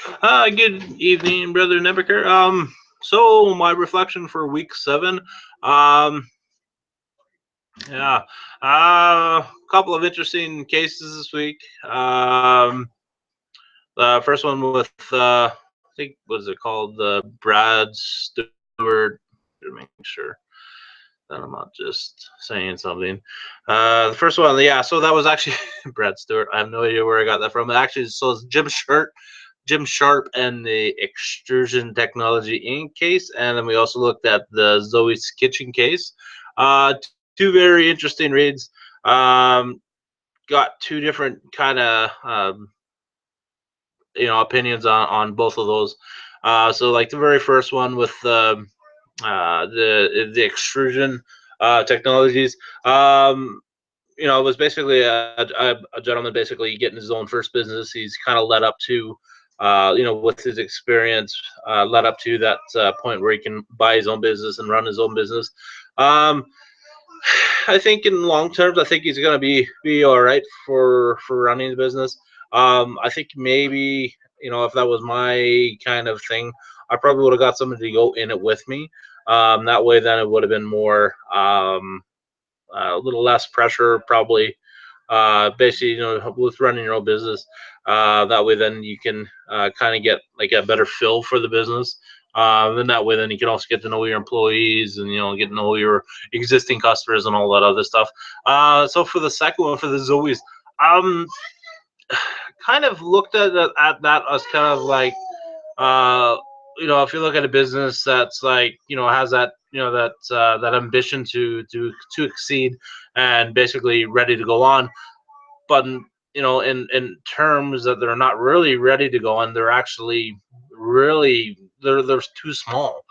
Good evening, Brother Nebeker. So my reflection for week 7. Um, yeah, a couple of interesting cases this week. The first one with I think what is it called? The Brad Stewart. To make sure that I'm not just saying something. The first one, yeah. So that was actually Brad Stewart. I have no idea where I got that from. Actually, so it's Jim Sharp and the Extrusion Technology Inc. case, and then we also looked at the Zoe's Kitchen case. Two very interesting reads. Um, got two different kind of opinions on both of those. So like the very first one with the extrusion technologies. It was basically a gentleman basically getting his own first business. He's kind of led up to, with his experience, led up to that point where he can buy his own business and run his own business. Um, I think in long terms, I think he's going to be all right for running the business. I think maybe if that was my kind of thing, I probably would have got somebody to go in it with me. That way, then it would have been more. A little less pressure, probably. Basically, with running your own business, that way then you can kind of get like a better feel for the business. Then that way, then you can also get to know your employees and get to know your existing customers and all that other stuff. So for the second one, for the Zoe's, um, kind of looked at that as kind of like uh, if you look at a business that's like has that that ambition to exceed and basically ready to go on, but in terms that they're not really ready to go on, they're actually really they're too small.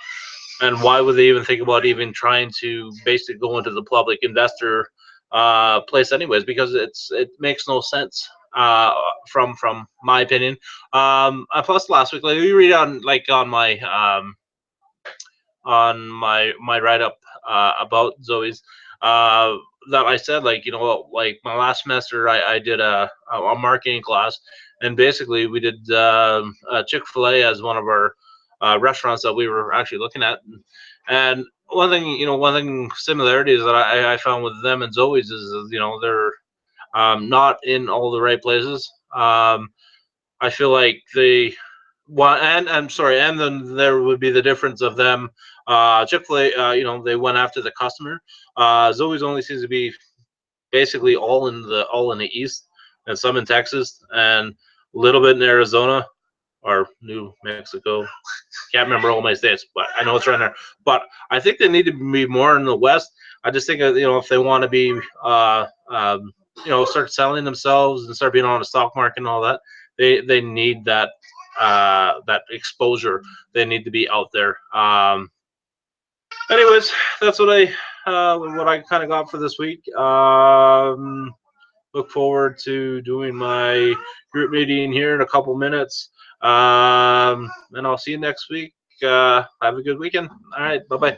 And why would they even think about even trying to basically go into the public investor place anyways? Because it makes no sense from my opinion. Plus last week, like we read on my write up about Zoe's, that I said, like like my last semester I did a marketing class, and basically we did Chick-fil-A as one of our restaurants that we were actually looking at. And one thing similarities that I found with them and Zoe's is they're not in all the right places. I feel like they well, and I'm sorry, and then there would be the difference of them. Chick-fil-A, they went after the customer. Zoe's only seems to be basically all in the east, and some in Texas, and a little bit in Arizona or New Mexico. Can't remember all my states, but I know it's right there. But I think they need to be more in the west. I just think if they want to be start selling themselves and start being on the stock market and all that, they need that exposure. They need to be out there. Anyways, that's what I kind of got for this week. Look forward to doing my group meeting here in a couple minutes. And I'll see you next week. Have a good weekend. All right, bye bye.